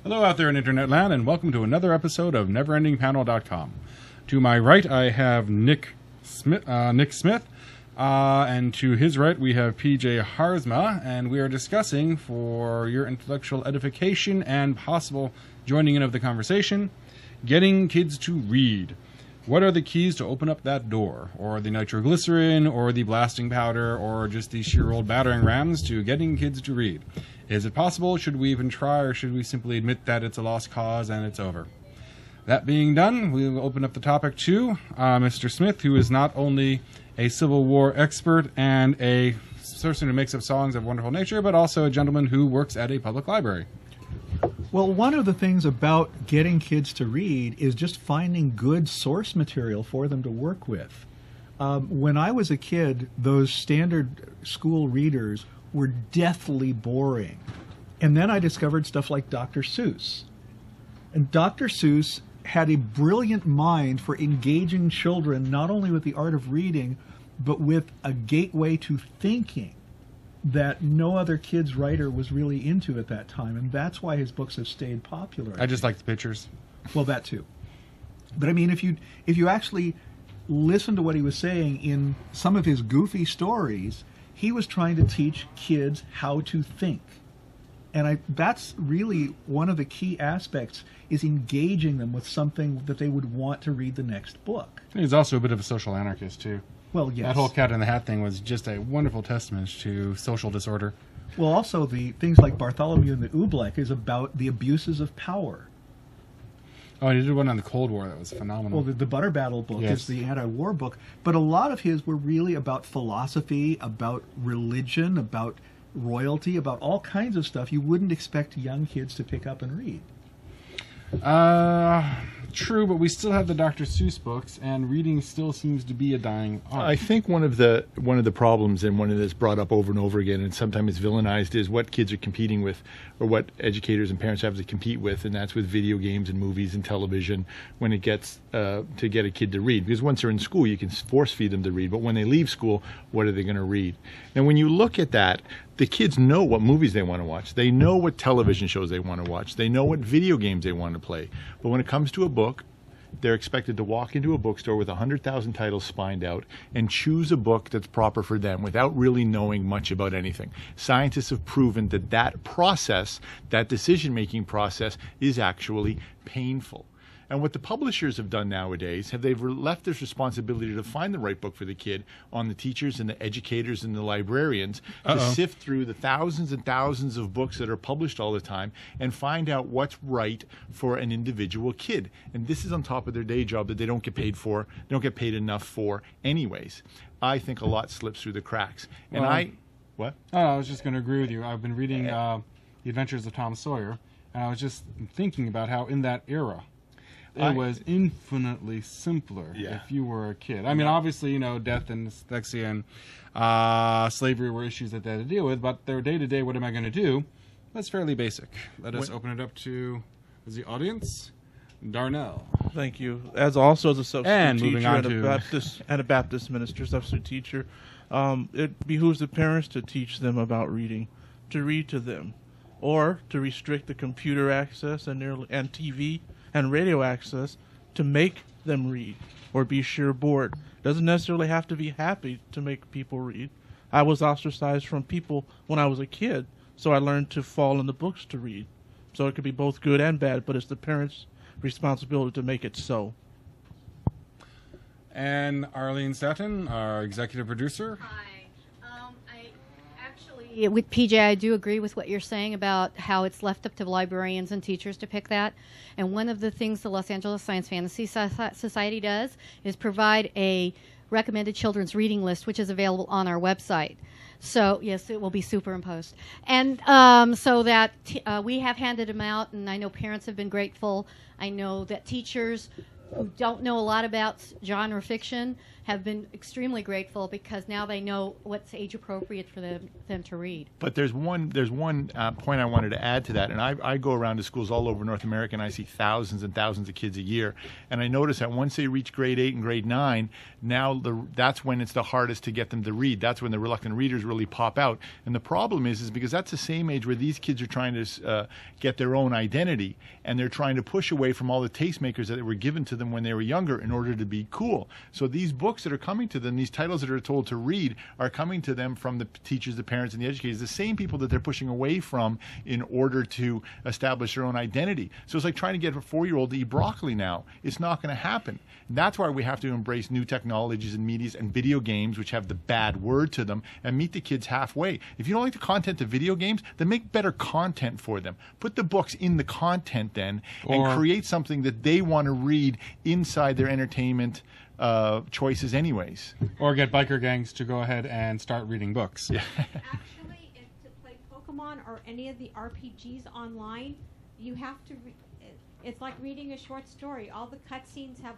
Hello out there in Internet land, and welcome to another episode of NeverEndingPanel.com. To my right, I have Nick Smith, and to his right, we have PJ Harzma, and we are discussing, for your intellectual edification and possible joining in of the conversation, getting kids to read. What are the keys to open up that door, or the nitroglycerin, or the blasting powder, or just the sheer old battering rams to getting kids to read? Is it possible? Should we even try, or should we simply admit that it's a lost cause and it's over? That being done, we will open up the topic to Mr. Smith, who is not only a Civil War expert and a person who makes up songs of wonderful nature, but also a gentleman who works at a public library. Well, one of the things about getting kids to read is just finding good source material for them to work with. When I was a kid, those standard school readers were deathly boring. And then I discovered stuff like Dr. Seuss. And Dr. Seuss had a brilliant mind for engaging children not only with the art of reading, but with a gateway to thinking that no other kid's writer was really into at that time. And that's why his books have stayed popular. I just like the pictures. Well, that too. But I mean, if you actually listen to what he was saying in some of his goofy stories, he was trying to teach kids how to think. And that's really one of the key aspects, is engaging them with something that they would want to read the next book. He's also a bit of a social anarchist, too. Well, yes. That whole Cat in the Hat thing was just a wonderful testament to social disorder. Well, also the things like Bartholomew and the Oobleck is about the abuses of power. Oh, he did one on the Cold War that was phenomenal. Well, the Butter Battle book Yes. is the anti-war book, but a lot of his were really about philosophy, about religion, about royalty, about all kinds of stuff you wouldn't expect young kids to pick up and read. True, but we still have the Dr. Seuss books, and reading still seems to be a dying art. I think one of the problems, and one of that's brought up over and over again, and sometimes it's villainized, is what kids are competing with, or what educators and parents have to compete with, and that's with video games and movies and television when it gets to get a kid to read. Because once they're in school, you can force feed them to read, but when they leave school, what are they going to read? And when you look at that, the kids know what movies they want to watch. They know what television shows they want to watch. They know what video games they want to play. But when it comes to a book, they're expected to walk into a bookstore with 100,000 titles spined out and choose a book that's proper for them without really knowing much about anything. Scientists have proven that that process, that decision-making process, is actually painful. And what the publishers have done nowadays, they've left this responsibility to find the right book for the kid on the teachers and the educators and the librarians to sift through the thousands and thousands of books that are published all the time and find out what's right for an individual kid. And this is on top of their day job that they don't get paid for, they don't get paid enough for anyways. I think a lot slips through the cracks. And what? Oh, I was just going to agree with you. I've been reading The Adventures of Tom Sawyer, and I was just thinking about how in that era, it was infinitely simpler if you were a kid. I mean, obviously, you know, death and dyslexia and slavery were issues that they had to deal with, but their day-to-day, what am I going to do? That's fairly basic. Let us open it up to the audience. Darnell. Thank you. As a substitute and teacher moving on and a Baptist minister, substitute teacher, it behooves the parents to teach them about reading, to read to them, or to restrict the computer access and TV and radio access to make them read or be sheer bored. Doesn't necessarily have to be happy to make people read. I was ostracized from people when I was a kid, so I learned to fall in the books to read. So it could be both good and bad, but it's the parents' responsibility to make it so. And Arlene Staton, our executive producer. Hi. With PJ, I do agree with what you're saying about how it's left up to librarians and teachers to pick that. And one of the things the Los Angeles Science Fantasy Society does is provide a recommended children's reading list, which is available on our website. So, yes, it will be superimposed. And so that we have handed them out, and I know parents have been grateful. I know that teachers who don't know a lot about genre fiction have been extremely grateful because now they know what's age appropriate for them to read. But there's one point I wanted to add to that, and I go around to schools all over North America, and I see thousands and thousands of kids a year, and I notice that once they reach grade 8 and grade 9, now that's when it's the hardest to get them to read. That's when the reluctant readers really pop out, and the problem is because that's the same age where these kids are trying to get their own identity, and they're trying to push away from all the tastemakers that were given to them when they were younger in order to be cool. So these books that are coming to them, these titles that are told to read, are coming to them from the teachers, the parents, and the educators, the same people that they're pushing away from in order to establish their own identity. So it's like trying to get a 4-year-old to eat broccoli now. It's not going to happen. And that's why we have to embrace new technologies and medias and video games, which have the bad word to them, and meet the kids halfway. If you don't like the content of video games, then make better content for them. Put the books in the content then, and create something that they want to read inside their entertainment choices anyways. Or get biker gangs to go ahead and start reading books. Yeah. Actually, to play Pokemon or any of the RPGs online, you have to it's like reading a short story. All the cutscenes have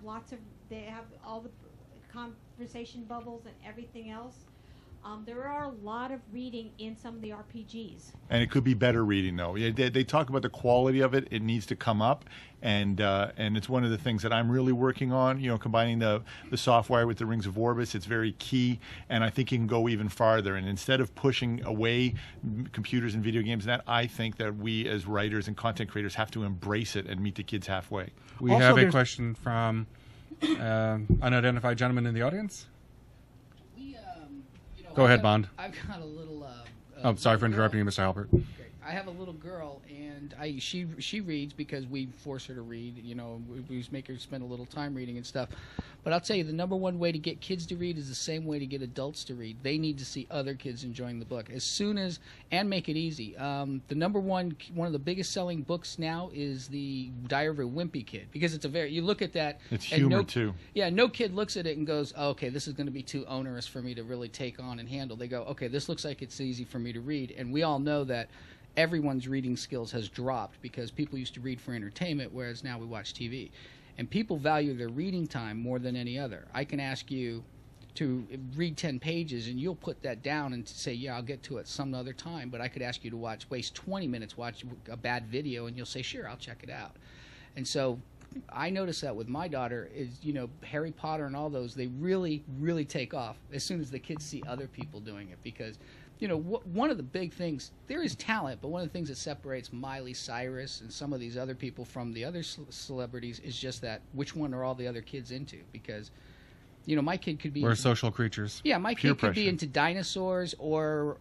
they have all the conversation bubbles and everything else. There are a lot of reading in some of the RPGs. And it could be better reading, though. They talk about the quality of it. It needs to come up, and it's one of the things that I'm really working on. Combining the software with the Rings of Orbis, it's very key, and I think you can go even farther. And instead of pushing away computers and video games, I think that we as writers and content creators have to embrace it and meet the kids halfway. We have a question from unidentified gentleman in the audience. Go ahead, Bond. I've got a little. Sorry for interrupting you, Mr. Halpert. I have a little girl, and she reads because we force her to read. We make her spend a little time reading and stuff. But I'll tell you, the number one way to get kids to read is the same way to get adults to read. They need to see other kids enjoying the book and make it easy. The number one of the biggest selling books now is the Diary of a Wimpy Kid, because you look at that. It's humor too. Yeah, no kid looks at it and goes, oh, okay, this is going to be too onerous for me to really take on and handle. They go, okay, this looks like it's easy for me to read. And we all know that everyone's reading skills has dropped because people used to read for entertainment, whereas now we watch TV. And people value their reading time more than any other. I can ask you to read 10 pages, and you'll put that down and say, yeah, I'll get to it some other time. But I could ask you to waste 20 minutes watch a bad video, and you'll say, sure, I'll check it out. And so I notice that with my daughter is, Harry Potter and all those, they really, really take off as soon as the kids see other people doing it, because one of the big things, there is talent, but one of the things that separates Miley Cyrus and some of these other people from the other celebrities is just that which one are all the other kids into, because my kid could be... We're social creatures. Yeah, my kid could be into dinosaurs or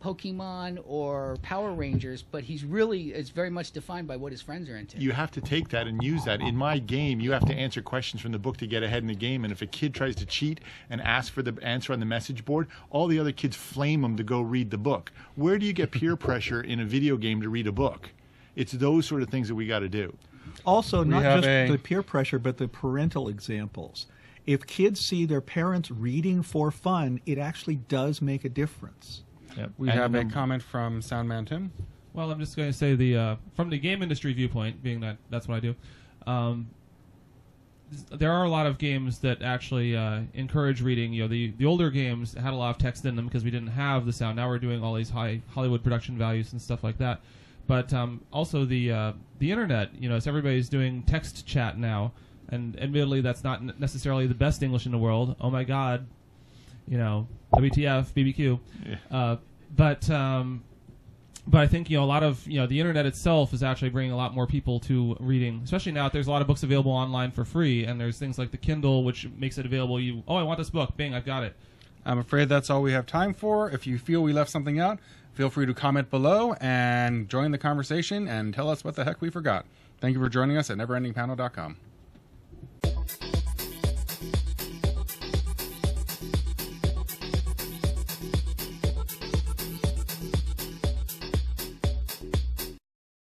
Pokemon or Power Rangers, but it's very much defined by what his friends are into. You have to take that and use that. In my game, you have to answer questions from the book to get ahead in the game, and if a kid tries to cheat and ask for the answer on the message board, all the other kids flame them to go read the book. Where do you get peer pressure in a video game to read a book? It's those sort of things that we got to do. Also, not just the peer pressure, but the parental examples. If kids see their parents reading for fun, it actually does make a difference. Yep. We have a comment from Soundman Tim. Well, I'm just going to say from the game industry viewpoint, being that that's what I do, there are a lot of games that actually encourage reading. The older games had a lot of text in them because we didn't have the sound. Now we're doing all these high Hollywood production values and stuff like that. But also the internet, so everybody's doing text chat now. And admittedly, that's not necessarily the best English in the world. Oh my God, WTF, BBQ. Yeah. But I think a lot of the internet itself is actually bringing a lot more people to reading. Especially now, there's a lot of books available online for free, and there's things like the Kindle, which makes it available. I want this book, bing, I've got it. I'm afraid that's all we have time for. If you feel we left something out, feel free to comment below and join the conversation and tell us what the heck we forgot. Thank you for joining us at neverendingpanel.com.